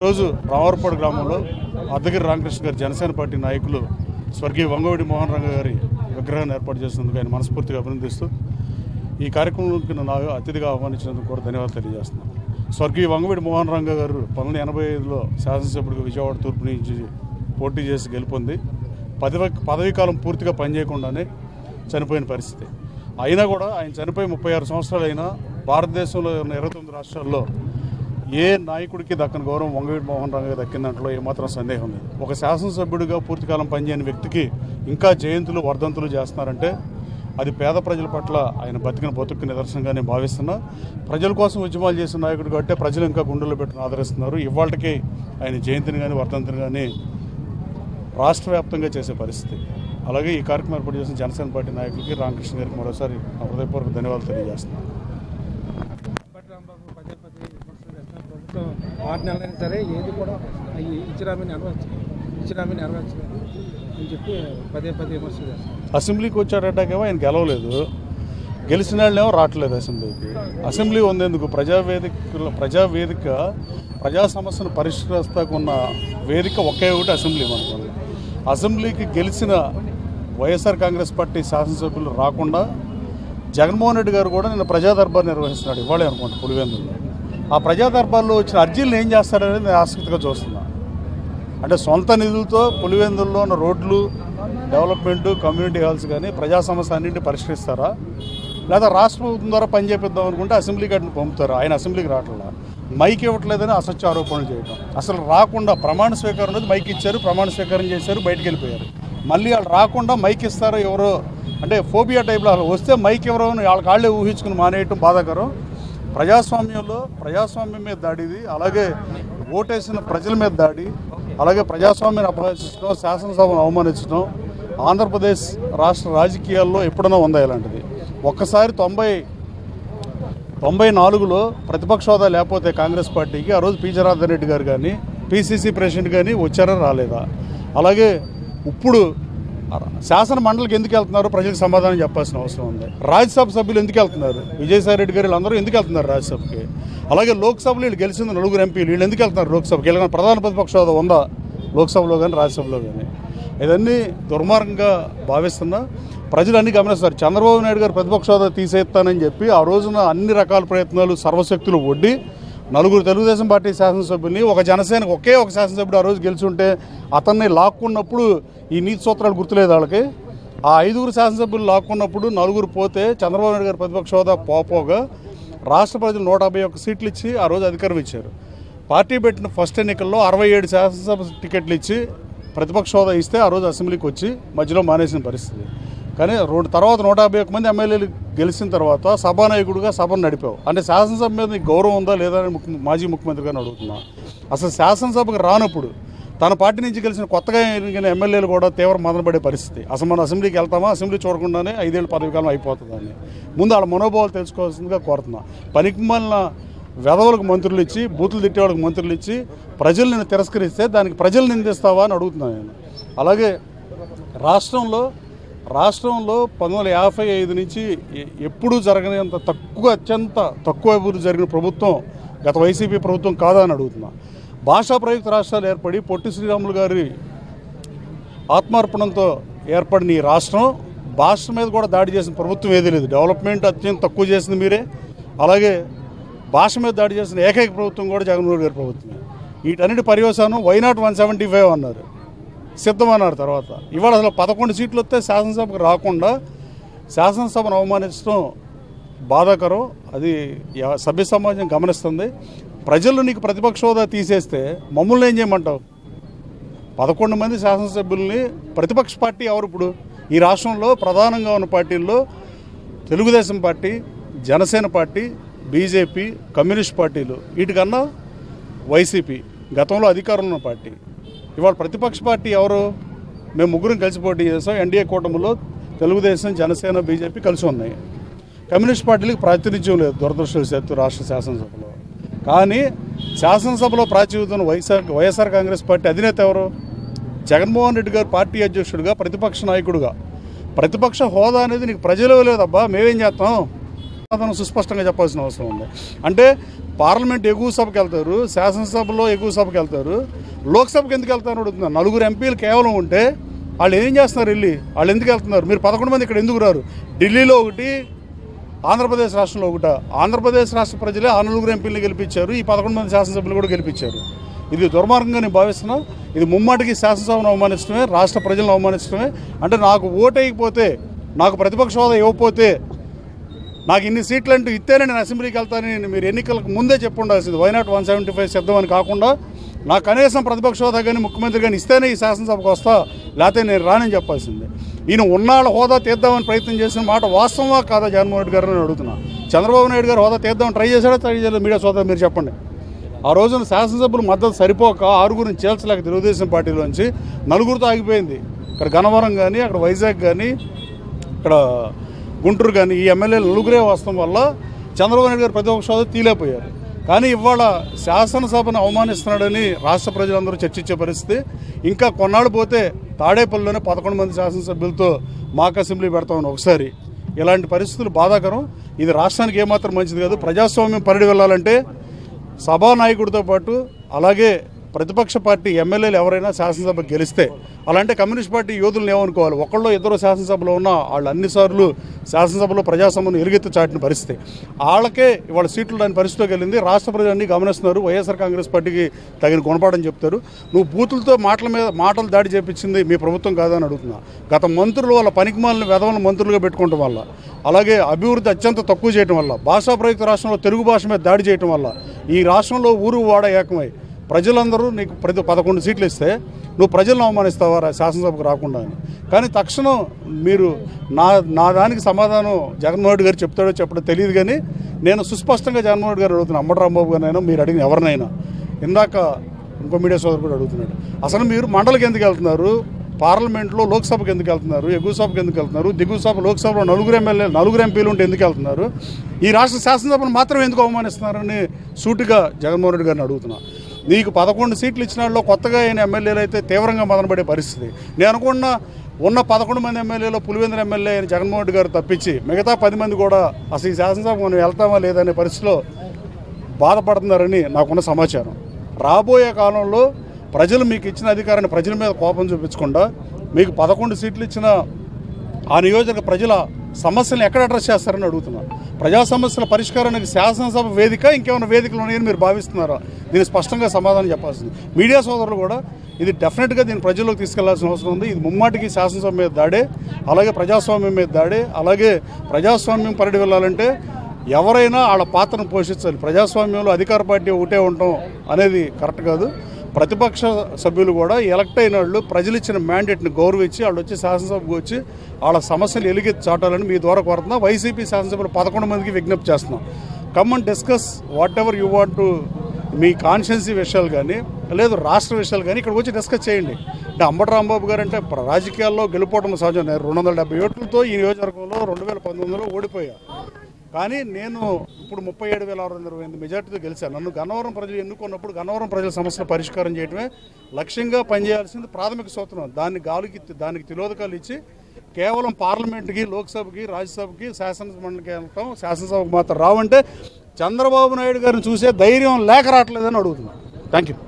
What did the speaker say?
రోజు రామవరపాడు గ్రామంలో అద్దగిరి రామకృష్ణ గారి జనసేన పార్టీ నాయకులు స్వర్గీయ వంగవీటి మోహన్ రంగ గారి విగ్రహాన్ని ఏర్పాటు చేసినందుకు ఆయన మనస్ఫూర్తిగా అభినందిస్తూ ఈ కార్యక్రమంలోకి నన్ను అతిథిగా ఆహ్వానించినందుకు కూడా ధన్యవాదాలు తెలియజేస్తున్నాను. స్వర్గీయ వంగవీటి మోహన్ రంగ గారు 1985లో శాసనసభ్యుడిగా విజయవాడ తూర్పు నుంచి పోటీ చేసి గెలుపొంది పదవీ కాలం పూర్తిగా పనిచేయకుండానే చనిపోయిన పరిస్థితి. అయినా కూడా ఆయన చనిపోయి 36 సంవత్సరాలు అయినా భారతదేశంలో ఉన్న 29 రాష్ట్రాల్లో ఏ నాయకుడికి దక్కని గౌరవం వంగవీటి మోహన్ రంగ దక్కిన దాంట్లో ఏమాత్రం సందేహం లేదు. ఒక శాసనసభ్యుడిగా పూర్తికాలం పనిచేయని వ్యక్తికి ఇంకా జయంతులు వర్ధంతులు చేస్తున్నారంటే అది పేద ప్రజల పట్ల ఆయన బతికిన బతుకు నిదర్శనంగా నేను భావిస్తున్నా. ప్రజల కోసం ఉద్యమాలు చేసిన నాయకుడు కాబట్టి ప్రజలు ఇంకా గుండెల్లో పెట్టుకుని ఆదరిస్తున్నారు. ఇవాళకి ఆయన జయంతిని కానీ వర్ధంతిని కానీ రాష్ట్ర వ్యాప్తంగా చేసే పరిస్థితి. అలాగే ఈ కార్యక్రమం ఏర్పాటు చేసిన జనసేన పార్టీ నాయకులకి రామకృష్ణ గారికి మరోసారి హృదయపూర్వక ధన్యవాదాలు తెలియజేస్తున్నాను. 6 నెలలైనా సరే ఏది కూడా ఇచ్చిరామి నెరవేర్చలేదు అని చెప్పి పదే విమర్శలు చేస్తారు. అసెంబ్లీకి వచ్చాడటాకేమో ఆయన గెలవలేదు, గెలిచిన వాళ్ళేమో రావట్లేదు అసెంబ్లీకి. అసెంబ్లీ ఉందేందుకు? ప్రజావేదిక ప్రజా సమస్యను పరిష్కరిస్తాకున్న వేదిక ఒకే ఒకటి అసెంబ్లీ. మనకు అసెంబ్లీకి గెలిచిన వైఎస్ఆర్ కాంగ్రెస్ పార్టీ శాసనసభ్యులు రాకుండా జగన్మోహన్ రెడ్డి గారు కూడా నిన్న ప్రజా దర్బార్ నిర్వహిస్తున్నాడు. ఇవాళే అనుకుంటా పులివెందుల్లో. ఆ ప్రజా దర్బార్లో వచ్చిన అర్జీలను ఏం చేస్తారనేది నేను ఆసక్తిగా చూస్తున్నా. అంటే సొంత నిధులతో పులివెందుల్లో ఉన్న రోడ్లు డెవలప్మెంటు, కమ్యూనిటీ హాల్స్ కానీ ప్రజా సమస్య అన్నింటినీ పరిష్కరిస్తారా, లేదా రాష్ట్ర ప్రభుత్వం ద్వారా పనిచేపిద్దాం అనుకుంటే అసెంబ్లీకి అట్లా పంపుతారు. ఆయన అసెంబ్లీకి రావట్లా, మైక్ ఇవ్వట్లేదని అసత్య ఆరోపణలు చేయడం. అసలు రాకుండా ప్రమాణ స్వీకారం అనేది మైక్ ఇచ్చారు, ప్రమాణ స్వీకారం చేశారు, బయటికి వెళ్ళిపోయారు. మళ్ళీ వాళ్ళు రాకుండా మైక్ ఇస్తారో ఎవరో అంటే ఫోబియా టైప్లో వస్తే మైక్ ఎవరో వాళ్ళ కాళ్ళే ఊహించుకుని మానేయటం బాధాకరం. ప్రజాస్వామ్యం మీద దాడిది. అలాగే ఓటేసిన ప్రజల మీద దాడి, అలాగే ప్రజాస్వామ్యాన్ని అపహరించడం, శాసనసభను అవమానించడం ఆంధ్రప్రదేశ్ రాష్ట్ర రాజకీయాల్లో ఎప్పుడైనా ఉందా ఇలాంటిది? ఒక్కసారి 94లో ప్రతిపక్ష హోదా లేకపోతే కాంగ్రెస్ పార్టీకి ఆ రోజు పి జనార్దన్ రెడ్డి గారు కానీ పిసిసి ప్రెసిడెంట్ కానీ వచ్చారా రాలేదా? అలాగే ఇప్పుడు శాసన మండలికి ఎందుకు వెళ్తున్నారు ప్రజలకు సమాధానం చెప్పాల్సిన అవసరం ఉంది. రాజ్యసభ సభ్యులు ఎందుకు వెళ్తున్నారు? విజయసాయి రెడ్డి గారు వీళ్ళందరూ ఎందుకు వెళ్తున్నారు రాజ్యసభకి? అలాగే లోక్సభలో వీళ్ళు గెలిచింది 9 ఎంపీలు, వీళ్ళు ఎందుకు వెళ్తున్నారు లోక్సభకి? వీళ్ళకి ప్రధాన ప్రతిపక్ష హోదా ఉందా లోక్సభలో కానీ రాజ్యసభలో కానీ? ఇవన్నీ దుర్మార్గంగా భావిస్తున్నా. ప్రజలు అన్నీ గమనిస్తారు. చంద్రబాబు నాయుడు గారు ప్రతిపక్ష హోదా తీసేస్తానని చెప్పి ఆ రోజున అన్ని రకాల ప్రయత్నాలు సర్వశక్తులు ఒడ్డి 9 తెలుగుదేశం పార్టీ శాసనసభ్యుల్ని ఒక జనసేనకు ఒకే ఒక శాసనసభ్యుడు ఆ రోజు గెలిచుంటే అతన్ని లాక్కున్నప్పుడు ఈ నీతి సూత్రాలు గుర్తులేదు వాళ్ళకి. ఆ 5 శాసనసభ్యులు లాక్కున్నప్పుడు 4 పోతే చంద్రబాబు నాయుడు గారు ప్రతిపక్ష హోదా పోగా రాష్ట్ర ప్రజలు 151 సీట్లు ఇచ్చి ఆ రోజు అధికారం ఇచ్చారు. పార్టీ పెట్టిన ఫస్ట్ ఎన్నికల్లో 67 శాసనసభ టికెట్లు ఇచ్చి ప్రతిపక్ష హోదా ఇస్తే ఆ రోజు అసెంబ్లీకి వచ్చి మధ్యలో మానేసిన పరిస్థితి. కానీ తర్వాత 151 మంది ఎమ్మెల్యేలు గెలిచిన తర్వాత సభానాయకుడిగా సభను నడిపావు. అంటే శాసనసభ మీద నీకు గౌరవం ఉందా లేదా అని మాజీ ముఖ్యమంత్రి గారిని అడుగుతున్నా. అసలు శాసనసభకు రానప్పుడు తన పార్టీ నుంచి గెలిచిన కొత్తగా ఎన్నికైన ఎమ్మెల్యేలు కూడా తీవ్ర మదనపడే పరిస్థితి. అసలు మనం అసెంబ్లీకి వెళ్తామా, అసెంబ్లీ చూడకుండానే 5 ఏళ్ళ పదవి కాలం అయిపోతుందని ముందు వాళ్ళ మనోభావాలు తెలుసుకోవాల్సిందిగా కోరుతున్నా. పనికిమాలిన వెధవులకు మంత్రులు ఇచ్చి, బూతులు తిట్టేవాళ్ళకి మంత్రులు ఇచ్చి ప్రజలు నిన్ను తిరస్కరిస్తే దానికి ప్రజలు నిందిస్తావా అని అడుగుతున్నాను నేను. అలాగే రాష్ట్రంలో 1955 నుంచి ఎప్పుడూ జరగనంత అత్యంత తక్కువ అభివృద్ధి జరిగిన ప్రభుత్వం గత వైసీపీ ప్రభుత్వం కాదా అని అడుగుతున్నా. భాషా ప్రయుక్త రాష్ట్రాలు ఏర్పడి పొట్టి శ్రీరాములు గారి ఆత్మార్పణంతో ఏర్పడిన ఈ రాష్ట్రం భాష మీద కూడా దాడి చేసిన ప్రభుత్వం ఏదీ లేదు. డెవలప్మెంట్ అత్యంత తక్కువ చేసింది మీరే. అలాగే భాష మీద దాడి చేసిన ఏకైక ప్రభుత్వం కూడా జగన్మోహన్ గారి ప్రభుత్వమే. వీటన్నిటి పర్యవసానం వైనాట్ 175 అన్నారు, సిద్ధమన్నారు. తర్వాత ఇవాళ అసలు 11 సీట్లు వస్తే శాసనసభకు రాకుండా శాసనసభను అవమానించడం బాధాకరం. అది సభ్య సమాజం గమనిస్తుంది. ప్రజలు నీకు ప్రతిపక్ష హోదా తీసేస్తే మమ్మల్ని ఏం చేయమంటావు? 11 మంది శాసనసభ్యుల్ని ప్రతిపక్ష పార్టీ ఎవరు? ఇప్పుడు ఈ రాష్ట్రంలో ప్రధానంగా ఉన్న పార్టీల్లో Telugu Desam party, Janasena party, BJP, communist పార్టీలు, వీటికన్నా వైసీపీ గతంలో అధికారంలో ఉన్న పార్టీ. ఇవాళ ప్రతిపక్ష పార్టీ ఎవరు? మేము 3 కలిసి పోటీ చేసాం. ఎన్డీఏ కూటమిలో తెలుగుదేశం, జనసేన, బీజేపీ కలిసి ఉన్నాయి. కమ్యూనిస్ట్ పార్టీలకు ప్రాతినిధ్యం లేదు దురదృష్టవశాత్తు రాష్ట్ర శాసనసభలో. కానీ శాసనసభలో ప్రాచుర్యం వైఎస్ఆర్ కాంగ్రెస్ పార్టీ అధినేత ఎవరు? జగన్మోహన్ రెడ్డి గారు పార్టీ అధ్యక్షుడిగా, ప్రతిపక్ష నాయకుడిగా. ప్రతిపక్ష హోదా అనేది నీకు ప్రజలు లేదబ్బా, మేమేం చేస్తాం? సుస్పష్టంగా చెప్పాల్సిన అవసరం ఉంది. అంటే పార్లమెంట్ ఎగువ సభకి వెళ్తారు, శాసనసభలో ఎగువ సభకి వెళ్తారు, లోక్సభకి ఎందుకు వెళ్తారని అడుగుతున్నారు. 4 ఎంపీలు కేవలం ఉంటే వాళ్ళు ఏం చేస్తున్నారు వెళ్ళి, వాళ్ళు ఎందుకు వెళ్తున్నారు? మీరు 11 మంది ఇక్కడ ఎందుకు రారు? ఢిల్లీలో ఒకటి, ఆంధ్రప్రదేశ్ రాష్ట్రంలో ఒకట. ఆంధ్రప్రదేశ్ రాష్ట్ర ప్రజలే ఆ 4 ఎంపీలను గెలిపించారు, ఈ 11 మంది శాసనసభ్యులు కూడా గెలిపించారు. ఇది దుర్మార్గంగా నేను భావిస్తున్నాను. ఇది ముమ్మాటికి శాసనసభను అవమానించడమే, రాష్ట్ర ప్రజలను అవమానించడమే. అంటే నాకు ఓటు వేయకపోతే, నాకు ప్రతిపక్ష హోదా ఇవ్వకపోతే, నాకు ఇన్ని సీట్లు అంటూ ఇస్తేనే నేను అసెంబ్లీకి వెళ్తానని మీరు ఎన్నికలకు ముందే చెప్పి ఉండాల్సింది. వై నాట్ 175 సిద్ధమని కాకుండా నాకు కనీసం ప్రతిపక్ష హోదా కానీ ముఖ్యమంత్రి కానీ ఇస్తేనే ఈ శాసనసభకు వస్తా, లేకపోతే నేను రానని చెప్పాల్సిందే. ఈయన ఉన్నాళ్ళ హోదా తీద్దామని ప్రయత్నం చేసిన మాట వాస్తవమా కాదా జగన్మోహన్ రెడ్డి గారు అని అడుగుతున్నా. చంద్రబాబు నాయుడు గారు హోదా తీద్దామని ట్రై చేశాడో ట్రై చేయలేదు? మీడియా సోదరు మీరు చెప్పండి. ఆ రోజున శాసనసభ్యులు మద్దతు సరిపోక 6గురిని చేల్చలేక తెలుగుదేశం పార్టీలోంచి 4గురితో ఆగిపోయింది. ఇక్కడ గన్నవరం కానీ, అక్కడ వైజాగ్ కానీ, ఇక్కడ గుంటూరు కానీ ఈ ఎమ్మెల్యేలు 4గురే వస్తాం వల్ల చంద్రబాబు నాయుడు గారు ప్రతిపక్ష హోదా తీలేకపోయారు. కానీ ఇవాళ శాసనసభను అవమానిస్తున్నాడని రాష్ట్ర ప్రజలందరూ చర్చించే పరిస్థితి. ఇంకా కొన్నాళ్ళు పోతే తాడేపల్లిలోనే 11 మంది శాసనసభ్యులతో మాక్ అసెంబ్లీ పెడతామని ఒకసారి. ఇలాంటి పరిస్థితులు బాధాకరం. ఇది రాష్ట్రానికి ఏమాత్రం మంచిది కాదు. ప్రజాస్వామ్యం పరిడి వెళ్ళాలంటే సభానాయకుడితో పాటు అలాగే ప్రతిపక్ష పార్టీ ఎమ్మెల్యేలు ఎవరైనా శాసనసభ గెలిస్తే, అలాంటి కమ్యూనిస్ట్ పార్టీ యోధులను ఏమనుకోవాలి? ఒకళ్ళు ఇద్దరు శాసనసభలో ఉన్న వాళ్ళు అన్నిసార్లు శాసనసభలో ప్రజాస్వామ్యం ఎలుగెత్తి చాటిన పరిస్థితి. వాళ్ళకే ఇవాళ సీట్లు రాని పరిస్థితిలోకి వెళ్ళింది. రాష్ట్ర ప్రజలన్నీ గమనిస్తున్నారు. వైఎస్ఆర్ కాంగ్రెస్ పార్టీకి తగిన గుణపాఠం చెప్తారు. నువ్వు బూతులతో మాటలు దాడి చేపించింది మీ ప్రభుత్వం కాదని అడుగుతున్నా. గత మంత్రులు వాళ్ళ పనికిమాలిన వెధవలను మంత్రులుగా పెట్టుకోవడం వల్ల, అలాగే అభివృద్ధి అత్యంత తక్కువ చేయడం వల్ల, భాషా ప్రయుక్త రాష్ట్రంలో తెలుగు భాష మీద దాడి చేయడం వల్ల ఈ రాష్ట్రంలో ఊరు వాడ ఏకమై ప్రజలందరూ నీకు 11 సీట్లు ఇస్తే నువ్వు ప్రజలను అవమానిస్తావా శాసనసభకు రాకుండా అని. కానీ తక్షణం మీరు నా దానికి సమాధానం జగన్మోహన్ రెడ్డి గారు చెప్తాడో చెప్పడో తెలియదు. కానీ నేను సుస్పష్టంగా జగన్మోహన్ రెడ్డి గారు అడుగుతున్నాను, అంబటి రాంబాబు గారినైనా మీరు అడిగిన ఎవరినైనా. ఇందాక ఇంకో మీడియా సోదరు కూడా అడుగుతున్నాడు, అసలు మీరు మండలికి ఎందుకు వెళ్తున్నారు? పార్లమెంట్లో లోక్సభకు ఎందుకు వెళ్తున్నారు? ఎగువ సభకు ఎందుకు వెళ్తున్నారు? దిగువ సభ లోక్సభలో 4 ఎంపీలు ఉంటే ఎందుకు వెళ్తున్నారు? ఈ రాష్ట్ర శాసనసభను మాత్రం ఎందుకు అవమానిస్తున్నారని సూటిగా జగన్మోహన్ రెడ్డి గారిని అడుగుతున్నా. నీకు 11 సీట్లు ఇచ్చిన వాళ్ళు కొత్తగా అయిన ఎమ్మెల్యేలు అయితే తీవ్రంగా మదనపడే పరిస్థితి. నేను అనుకున్న ఉన్న 11 మంది ఎమ్మెల్యేలో పులివెందుల ఎమ్మెల్యే అయిన జగన్మోహన్ రెడ్డి గారు తప్పించి మిగతా 10 మంది కూడా అసలు ఈ శాసనసభకు మనం వెళ్తామా లేదనే పరిస్థితిలో బాధపడుతున్నారని నాకున్న సమాచారం. రాబోయే కాలంలో ప్రజలు మీకు ఇచ్చిన అధికారాన్ని ప్రజల మీద కోపం చూపించకుండా మీకు 11 సీట్లు ఇచ్చిన ఆ నియోజక ప్రజల సమస్యలను ఎక్కడ అడ్రస్ చేస్తారని అడుగుతున్నారు. ప్రజా సమస్యల పరిష్కారానికి శాసనసభ వేదిక ఇంకేమైనా వేదికలు ఉన్నాయని మీరు భావిస్తున్నారా? దీన్ని స్పష్టంగా సమాధానం చెప్పాల్సింది. మీడియా సోదరులు కూడా ఇది డెఫినెట్గా దీన్ని ప్రజల్లోకి తీసుకెళ్లాల్సిన అవసరం ఉంది. ఇది ముమ్మాటికి శాసనసభ మీద దాడే, అలాగే ప్రజాస్వామ్యం మీద దాడే. అలాగే ప్రజాస్వామ్యం పరిడి వెళ్ళాలంటే ఎవరైనా వాళ్ళ పాత్రను పోషించాలి. ప్రజాస్వామ్యంలో అధికార పార్టీ ఒకటే ఉండటం అనేది కరెక్ట్ కాదు. ప్రతిపక్ష సభ్యులు కూడా ఎలక్ట్ అయిన వాళ్ళు ప్రజలు ఇచ్చిన మ్యాండేట్ని గౌరవించి వాళ్ళు వచ్చి శాసనసభకు వచ్చి వాళ్ళ సమస్యలు ఎలుగెత్తి చాటాలని మీ ద్వారా కోరుతున్నా. వైసీపీ శాసనసభ్యులు 11 మందికి విజ్ఞప్తి చేస్తున్నాం. Come and discuss what ever you want to, మీ కాన్షియన్సీ విషయాలు కానీ లేదు రాష్ట్ర విషయాలు కానీ ఇక్కడ వచ్చి డిస్కస్ చేయండి. అంటే అంబటి రాంబాబు గారు అంటే రాజకీయాల్లో గెలుపోవడం సహజం. 270 ఓట్లతో ఈ నియోజకవర్గంలో 2019లో ఓడిపోయా. కానీ నేను ఇప్పుడు 37,628 మెజార్టీతో గెలిచాను. నన్ను గన్నవరం ప్రజలు ఎన్నుకున్నప్పుడు గన్నవరం ప్రజల సమస్యల పరిష్కారం చేయడమే లక్ష్యంగా పనిచేయాల్సింది ప్రాథమిక సూత్రం. దానికి తిలోదకాలు ఇచ్చి కేవలం పార్లమెంట్కి, లోక్సభకి, రాజ్యసభకి, శాసనమండలికి వెళ్తాం, శాసనసభకు మాత్రం రావంటే చంద్రబాబు నాయుడు గారిని చూసే ధైర్యం లేక రావట్లేదని అడుగుతున్నాను. Thank you.